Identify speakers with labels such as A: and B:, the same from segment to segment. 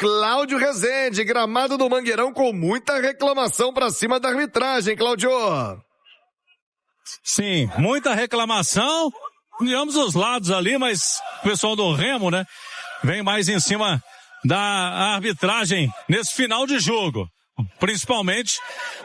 A: Cláudio Rezende, gramado do Mangueirão com muita reclamação pra cima da arbitragem, Cláudio.
B: Sim, muita reclamação de ambos os lados ali, mas o pessoal do Remo, né, vem mais em cima da arbitragem nesse final de jogo. Principalmente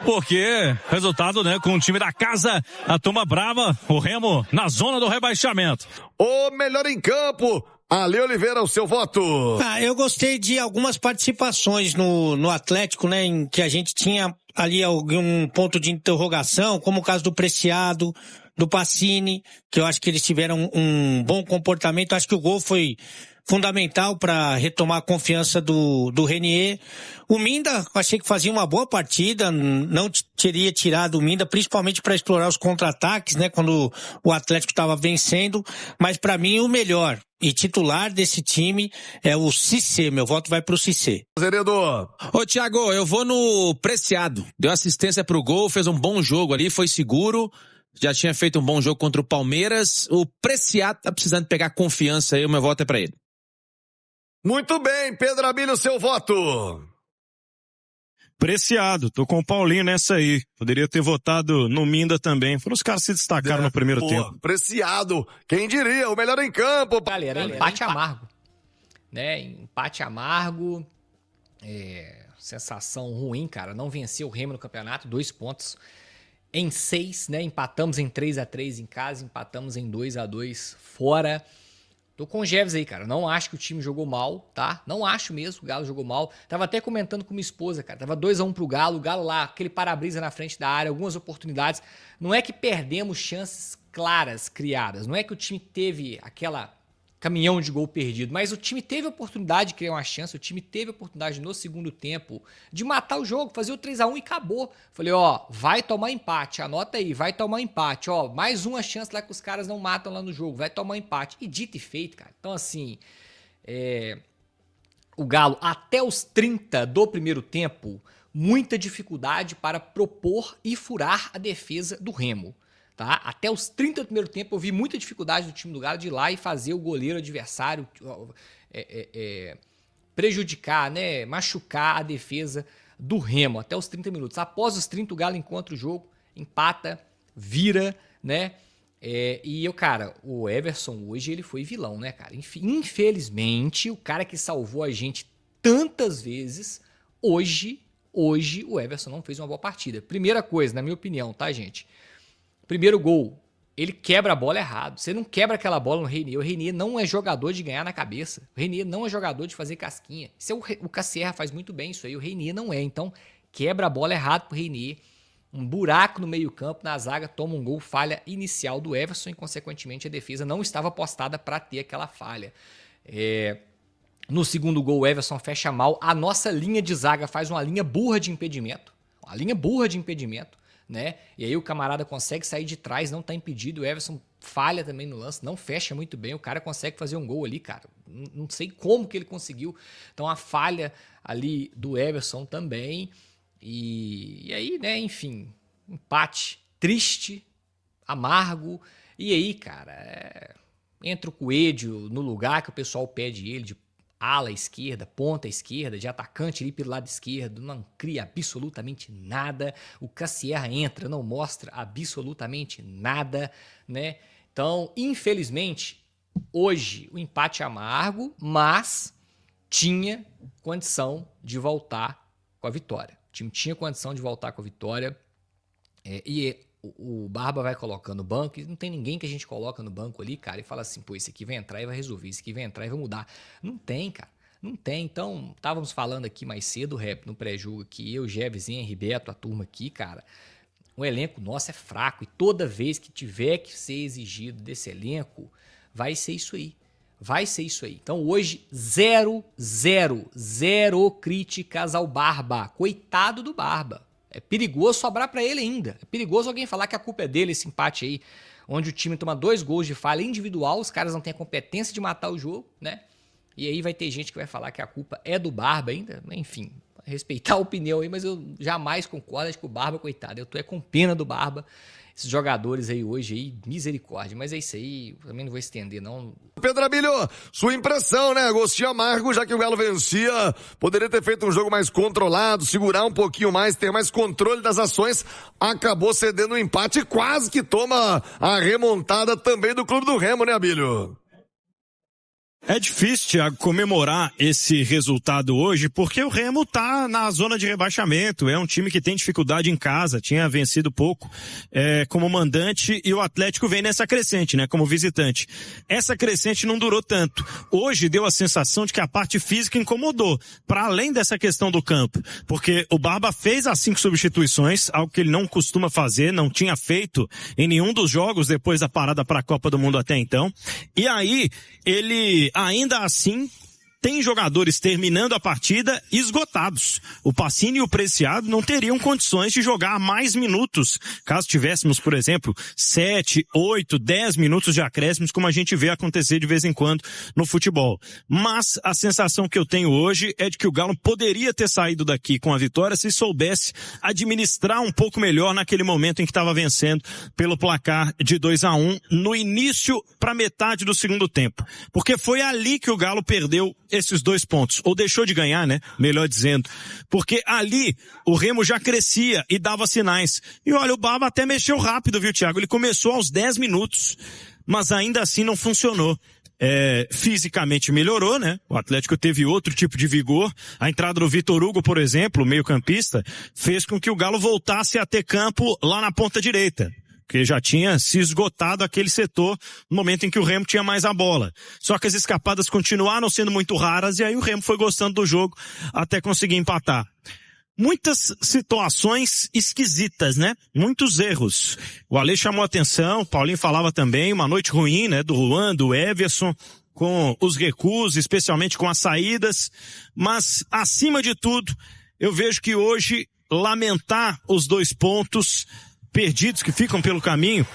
B: porque resultado, né, com o time da casa, a turma brava, o Remo na zona do rebaixamento.
A: O melhor em campo, Ale Oliveira, o seu voto.
C: Eu gostei de algumas participações no Atlético, né, em que a gente tinha ali algum ponto de interrogação, como o caso do Preciado, do Pacini, que eu acho que eles tiveram um bom comportamento. Acho que o gol foi fundamental para retomar a confiança do Renier. O Minda, achei que fazia uma boa partida, não teria tirado o Minda, principalmente para explorar os contra-ataques, né, quando o Atlético estava vencendo, mas para mim o melhor e titular desse time é o Cissé. Meu voto vai pro Cissé.
A: Zeredo.
D: Ô, Thiago, eu vou no Preciado. Deu assistência pro gol, fez um bom jogo ali, foi seguro. Já tinha feito um bom jogo contra o Palmeiras. O Preciado tá precisando pegar confiança aí, o meu voto é pra ele.
A: Muito bem, Pedro Abílio, seu voto.
B: Preciado, tô com o Paulinho nessa aí. Poderia ter votado no Minda também. Foram os caras que se destacaram no primeiro tempo.
A: Preciado, quem diria, o melhor em campo.
E: Galera, empate amargo. Né? Empate amargo. Sensação ruim, cara. Não venceu o Remo no campeonato, 2 pontos em 6, né? Empatamos em 3-3 em casa, empatamos em 2-2 fora. Tô com o Jeves aí, cara. Não acho que o time jogou mal, tá? Não acho mesmo que o Galo jogou mal. Tava até comentando com minha esposa, cara. Tava 2-1 pro Galo. O Galo lá, aquele para-brisa na frente da área, algumas oportunidades. Não é que perdemos chances claras criadas. Não é que o time teve aquela caminhão de gol perdido, mas o time teve a oportunidade de criar uma chance, o time teve a oportunidade no segundo tempo de matar o jogo, fazer o 3-1 e acabou. Falei, ó, vai tomar empate, anota aí, vai tomar empate, ó, mais uma chance lá que os caras não matam lá no jogo, vai tomar empate. E dito e feito, cara. Então, assim, o Galo, até os 30 do primeiro tempo, muita dificuldade para propor e furar a defesa do Remo. Tá? Até os 30 do primeiro tempo eu vi muita dificuldade do time do Galo de ir lá e fazer o goleiro adversário prejudicar, né? Machucar a defesa do Remo até os 30 minutos. Após os 30 o Galo encontra o jogo, empata, vira, né? Cara, o Everson hoje ele foi vilão, né, cara? Infelizmente, o cara que salvou a gente tantas vezes, hoje o Everson não fez uma boa partida. Primeira coisa, na minha opinião, tá, gente? Primeiro gol, ele quebra a bola errado. Você não quebra aquela bola no Renier. O Renier não é jogador de ganhar na cabeça. O Renier não é jogador de fazer casquinha. Isso o Cassierra faz muito bem isso aí. O Renier não é. Então, quebra a bola errado pro Renier. Um buraco no meio campo, na zaga, toma um gol, falha inicial do Everson e, consequentemente, a defesa não estava postada para ter aquela falha. No segundo gol, o Everson fecha mal. A nossa linha de zaga faz uma linha burra de impedimento. Uma linha burra de impedimento. Né? E aí o camarada consegue sair de trás, não tá impedido, o Everson falha também no lance, não fecha muito bem, o cara consegue fazer um gol ali, cara, não sei como que ele conseguiu, então a falha ali do Everson também, e aí, né, enfim, empate triste, amargo, e aí, cara, entra o Coelho no lugar que o pessoal pede ele, de ala esquerda, ponta esquerda, de atacante ali pelo lado esquerdo, não cria absolutamente nada. O Cassierra entra, não mostra absolutamente nada, né? Então, infelizmente, hoje o empate é amargo, mas tinha condição de voltar com a vitória. O time tinha condição de voltar com a vitória. O Barba vai colocando no banco, e não tem ninguém que a gente coloca no banco ali, cara, e fala assim, pô, esse aqui vai entrar e vai resolver, esse aqui vai entrar e vai mudar. Não tem, cara, não tem. Então, estávamos falando aqui mais cedo, no pré-jogo aqui, eu, Jeves, Henry, Beto, a turma aqui, cara, o elenco nosso é fraco, e toda vez que tiver que ser exigido desse elenco, vai ser isso aí. Vai ser isso aí. Então, hoje, zero críticas ao Barba. Coitado do Barba. É perigoso sobrar pra ele ainda. É perigoso alguém falar que a culpa é dele, esse empate aí, onde o time toma 2 gols de falha individual, os caras não têm a competência de matar o jogo, né? E aí vai ter gente que vai falar que a culpa é do Barba ainda. Enfim, respeitar a opinião aí, mas eu jamais concordo. Acho que o Barba, coitado, eu tô com pena do Barba. Esses jogadores aí hoje, aí, misericórdia. Mas é isso aí, também não vou estender, não.
A: Pedro Abílio, sua impressão, né? Gostinho amargo, já que o Galo vencia, poderia ter feito um jogo mais controlado, segurar um pouquinho mais, ter mais controle das ações, acabou cedendo um empate e quase que toma a remontada também do Clube do Remo, né, Abílio?
F: É difícil, Thiago, comemorar esse resultado hoje, porque o Remo tá na zona de rebaixamento, é um time que tem dificuldade em casa, tinha vencido pouco como mandante, e o Atlético vem nessa crescente, né, como visitante. Essa crescente não durou tanto. Hoje deu a sensação de que a parte física incomodou, para além dessa questão do campo, porque o Barba fez as 5 substituições, algo que ele não costuma fazer, não tinha feito em nenhum dos jogos depois da parada para a Copa do Mundo até então, e aí ele ainda assim tem jogadores terminando a partida esgotados. O Pacini e o Preciado não teriam condições de jogar mais minutos, caso tivéssemos, por exemplo, 7, 8, 10 minutos de acréscimos, como a gente vê acontecer de vez em quando no futebol. Mas a sensação que eu tenho hoje é de que o Galo poderia ter saído daqui com a vitória se soubesse administrar um pouco melhor naquele momento em que estava vencendo pelo placar de 2-1 no início para metade do segundo tempo. Porque foi ali que o Galo perdeu esses 2 pontos, ou deixou de ganhar, né? Melhor dizendo. Porque ali o Remo já crescia e dava sinais. E olha, o Barba até mexeu rápido, viu, Thiago? Ele começou aos 10 minutos, mas ainda assim não funcionou. Fisicamente melhorou, né? O Atlético teve outro tipo de vigor. A entrada do Vitor Hugo, por exemplo, o meio-campista, fez com que o Galo voltasse a ter campo lá na ponta direita, porque já tinha se esgotado aquele setor no momento em que o Remo tinha mais a bola. Só que as escapadas continuaram sendo muito raras e aí o Remo foi gostando do jogo até conseguir empatar. Muitas situações esquisitas, né? Muitos erros. O Ale chamou a atenção, o Paulinho falava também, uma noite ruim, né? Do Juan, do Everson, com os recuos, especialmente com as saídas. Mas, acima de tudo, eu vejo que hoje lamentar os 2 pontos perdidos que ficam pelo caminho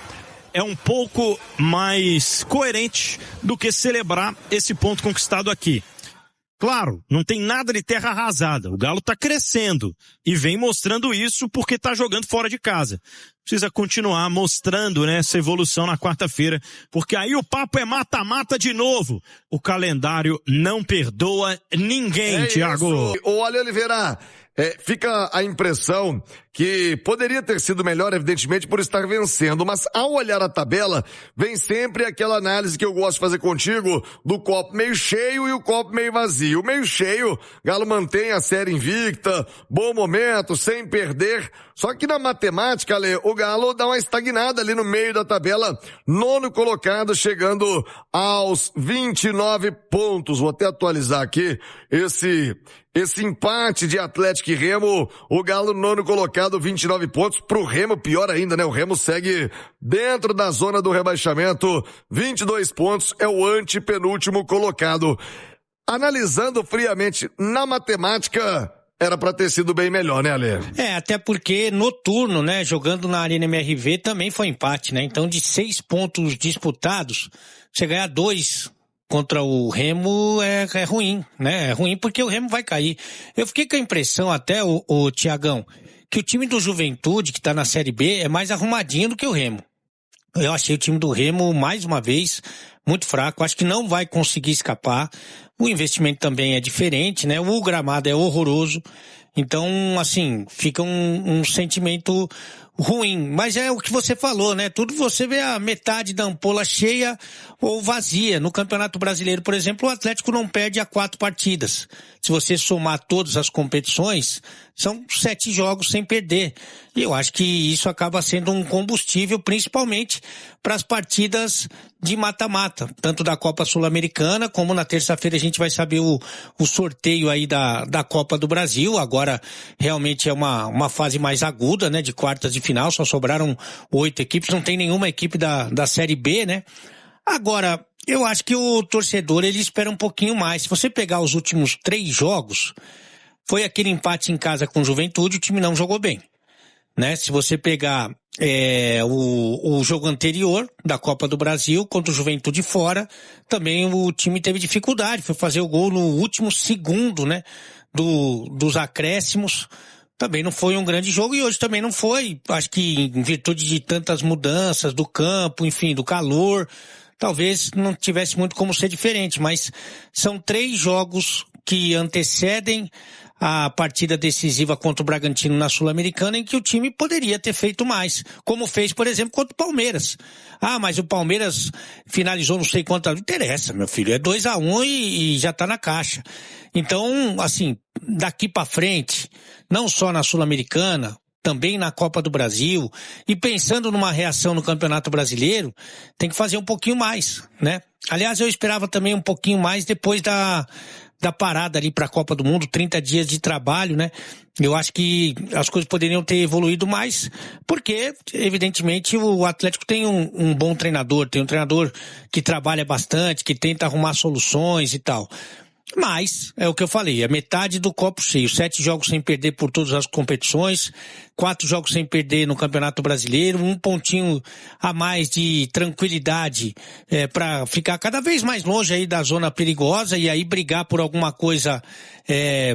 F: é um pouco mais coerente do que celebrar esse ponto conquistado aqui. Claro, não tem nada de terra arrasada. O Galo tá crescendo e vem mostrando isso porque tá jogando fora de casa. Precisa continuar mostrando, né, essa evolução na quarta-feira, porque aí o papo é mata-mata de novo. O calendário não perdoa ninguém, Thiago.
A: Ô, Ale Oliveira, fica a impressão que poderia ter sido melhor, evidentemente, por estar vencendo, mas ao olhar a tabela, vem sempre aquela análise que eu gosto de fazer contigo, do copo meio cheio e o copo meio vazio. O meio cheio, Galo mantém a série invicta, bom momento, sem perder, só que na matemática, Ale, o Galo dá uma estagnada ali no meio da tabela, 9º colocado, chegando aos 29 pontos. Vou até atualizar aqui esse empate de Atlético e Remo, o Galo 9º colocado, 29 pontos, pro Remo pior ainda, né? O Remo segue dentro da zona do rebaixamento, 22 pontos, é o antepenúltimo colocado. Analisando friamente na matemática, era pra ter sido bem melhor, né, Ale?
C: Até porque noturno, né, jogando na Arena MRV também foi empate, né? Então de 6 pontos disputados, você ganhar 2 contra o Remo é ruim, né? É ruim porque o Remo vai cair. Eu fiquei com a impressão até, o Tiagão, que o time do Juventude, que tá na Série B, é mais arrumadinho do que o Remo. Eu achei o time do Remo, mais uma vez, muito fraco. Acho que não vai conseguir escapar. O investimento também é diferente, né? O gramado é horroroso. Então, assim, fica um sentimento ruim. Mas é o que você falou, né? Tudo você vê a metade da ampola cheia ou vazia. No Campeonato Brasileiro, por exemplo, o Atlético não perde a 4 partidas. Se você somar todas as competições, são 7 jogos sem perder. E eu acho que isso acaba sendo um combustível, principalmente para as partidas de mata-mata, tanto da Copa Sul-Americana, como na terça-feira a gente vai saber o sorteio aí da Copa do Brasil. Agora realmente é uma fase mais aguda, né, de quartas de final, só sobraram 8 equipes, não tem nenhuma equipe da Série B, né? Agora, eu acho que o torcedor, ele espera um pouquinho mais. Se você pegar os últimos 3 jogos, foi aquele empate em casa com o Juventude, o time não jogou bem, né? Se você pegar o jogo anterior da Copa do Brasil contra o Juventude fora, também o time teve dificuldade, foi fazer o gol no último segundo, né, dos acréscimos. Também não foi um grande jogo e hoje também não foi. Acho que em virtude de tantas mudanças do campo, enfim, do calor, talvez não tivesse muito como ser diferente, mas são 3 jogos que antecedem a partida decisiva contra o Bragantino na Sul-Americana, em que o time poderia ter feito mais, como fez, por exemplo, contra o Palmeiras. Ah, mas o Palmeiras finalizou não sei quanto, não interessa, meu filho, é 2-1 e já tá na caixa. Então, assim, daqui pra frente, não só na Sul-Americana, também na Copa do Brasil, e pensando numa reação no Campeonato Brasileiro, tem que fazer um pouquinho mais, né? Aliás, eu esperava também um pouquinho mais depois da parada ali para a Copa do Mundo, 30 dias de trabalho, né? Eu acho que as coisas poderiam ter evoluído mais, porque, evidentemente, o Atlético tem um bom treinador, tem um treinador que trabalha bastante, que tenta arrumar soluções e tal. Mas, é o que eu falei, é metade do copo cheio. 7 jogos sem perder por todas as competições, 4 jogos sem perder no Campeonato Brasileiro, 1 pontinho a mais de tranquilidade para ficar cada vez mais longe aí da zona perigosa e aí brigar por alguma coisa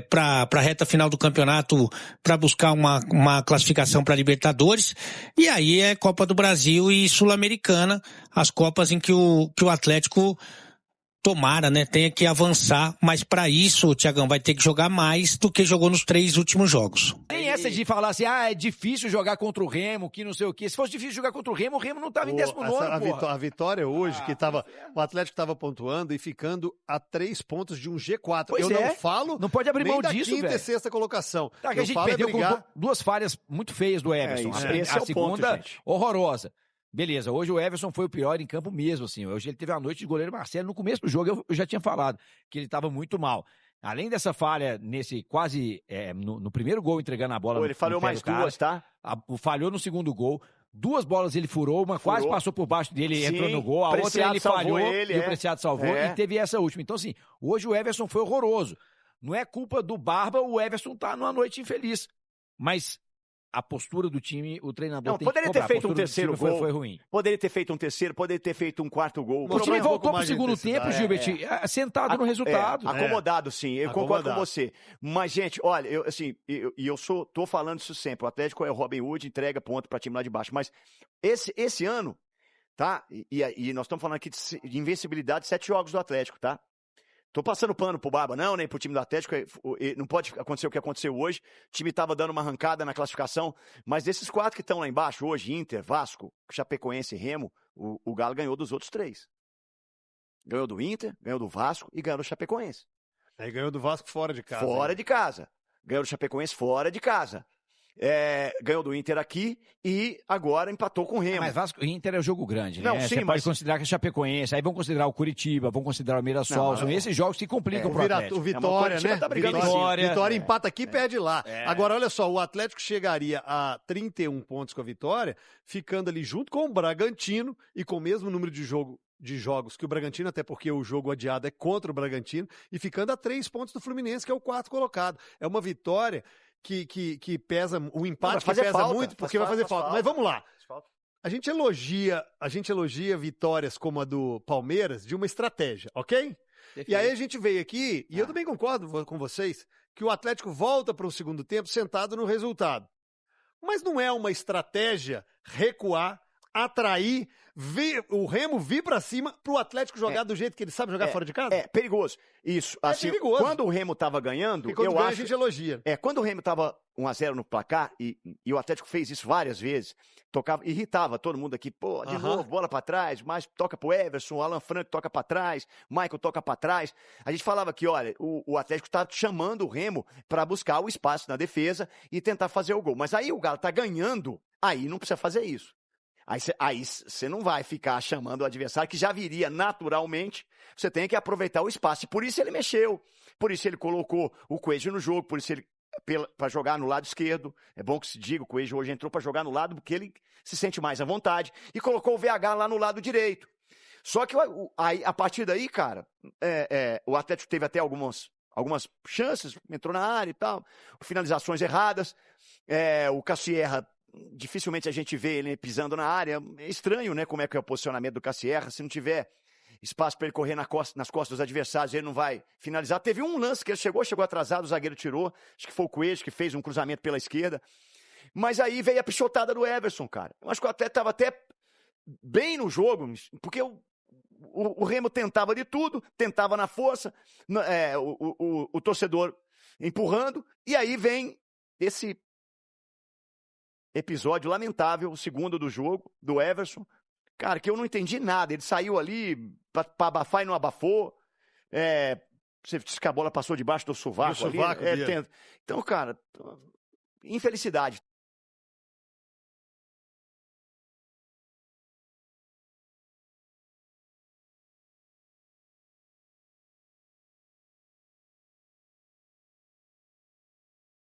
C: para a reta final do campeonato, para buscar uma classificação para Libertadores. E aí é Copa do Brasil e Sul-Americana, as Copas em que o Atlético tomara, né, tenha que avançar, mas para isso o Thiagão vai ter que jogar mais do que jogou nos 3 últimos jogos.
G: Tem essa de falar assim, é difícil jogar contra o Remo, que não sei o quê. Se fosse difícil jogar contra o Remo não tava em 19º,
H: a vitória hoje, o Atlético estava pontuando e ficando a 3 pontos de um G4.
G: Pois
H: não falo
G: não pode abrir
H: nem
G: mão
H: da
G: disso,
H: quinta
G: velho.
H: e sexta colocação.
G: Tá, que a gente perdeu com 2 falhas muito feias do Everson.
I: Esse é
G: a
I: o
G: segunda,
I: ponto, gente.
G: horrorosa. Beleza, hoje o Everson foi o pior em campo mesmo, assim. Hoje ele teve a noite de goleiro Marcelo. No começo do jogo eu já tinha falado que ele estava muito mal. Além dessa falha nesse quase, no primeiro gol entregando a bola.
I: Ele falhou mais 2, tá?
G: Falhou no segundo gol. 2 bolas ele furou, uma quase passou por baixo dele e entrou no gol. A outra ele falhou e o Preciado salvou e teve essa última. Então assim, hoje o Everson foi horroroso. Não é culpa do Barba, o Everson tá numa noite infeliz. Mas a postura do time, o treinador tem que cobrar.
I: Poderia ter feito um terceiro gol.
G: Foi ruim.
I: Poderia ter feito um terceiro, poderia ter feito um 4º gol.
G: O time voltou pro segundo tempo, Gilbert, sentado no resultado.
I: Acomodado, sim. Eu concordo com você. Mas, gente, olha, tô falando isso sempre. O Atlético é o Robin Hood, entrega ponto para time lá de baixo. Mas esse ano, tá? E nós estamos falando aqui de invencibilidade, 7 jogos do Atlético, tá? Tô passando pano pro Barba, não, nem pro time do Atlético. Não pode acontecer o que aconteceu hoje. O time tava dando uma arrancada na classificação. Mas desses 4 que estão lá embaixo hoje, Inter, Vasco, Chapecoense e Remo, o Galo ganhou dos outros 3. Ganhou do Inter, ganhou do Vasco e ganhou do Chapecoense.
H: Aí ganhou do Vasco fora de casa.
I: Fora de casa. Ganhou do Chapecoense fora de casa. Ganhou do Inter aqui e agora empatou com o Remo.
G: Mas Vasco e Inter é um jogo grande, né?
I: Não, sim,
G: Você pode considerar que é Chapecoense, aí vão considerar o Curitiba, vão considerar o Mirassol. São esses jogos que complicam pro Atlético.
H: O Vitória, né?
I: Tá
H: Vitória empata aqui e perde lá. Agora, olha só, o Atlético chegaria a 31 pontos com a Vitória, ficando ali junto com o Bragantino e com o mesmo número de jogos que o Bragantino, até porque o jogo adiado é contra o Bragantino, e ficando a 3 pontos do Fluminense, que é o 4º colocado. É uma vitória que pesa, o empate que pesa falta, muito, porque vai fazer falta. Mas vamos lá. A gente elogia vitórias como a do Palmeiras de uma estratégia, ok? Perfeito. E aí a gente veio aqui, e eu também concordo com vocês, que o Atlético volta para o segundo tempo sentado no resultado. Mas não é uma estratégia recuar, atrair, o Remo vir pra cima pro Atlético jogar do jeito que ele sabe jogar fora de casa?
I: É perigoso. Isso. Assim, perigoso. Quando o Remo tava ganhando,
H: a gente elogia.
I: Quando o Remo tava 1-0 no placar, e o Atlético fez isso várias vezes, irritava todo mundo aqui, de novo, bola pra trás, mas toca pro Everson, o Alan Franco toca pra trás, Michael toca pra trás. A gente falava que, olha, o Atlético tá chamando o Remo pra buscar o espaço na defesa e tentar fazer o gol. Mas aí o Galo tá ganhando, aí não precisa fazer isso. Aí você não vai ficar chamando o adversário, que já viria naturalmente. Você tem que aproveitar o espaço. E por isso ele mexeu. Por isso ele colocou o Coelho no jogo. Por isso ele, para jogar no lado esquerdo. É bom que se diga, o Coelho hoje entrou para jogar no lado porque ele se sente mais à vontade. E colocou o VH lá no lado direito. Só que aí, a partir daí, cara, o Atlético teve até algumas chances. Entrou na área e tal. Finalizações erradas. O Cassierra, dificilmente a gente vê ele pisando na área. É estranho, né, como é que é o posicionamento do Cassierra. Se não tiver espaço para ele correr nas costas dos adversários, ele não vai finalizar. Teve um lance que ele chegou atrasado, o zagueiro tirou, acho que foi o Coelho que fez um cruzamento pela esquerda. Mas aí veio a pichotada do Everson, cara. Eu acho que o Atlético estava até bem no jogo, porque o Remo tentava de tudo, tentava na força, o torcedor empurrando, e aí vem esse episódio lamentável, o segundo do jogo, do Everson, cara, que eu não entendi nada. Ele saiu ali pra abafar e não abafou. Você disse que a bola passou debaixo do sovaco ali. Então, cara, infelicidade.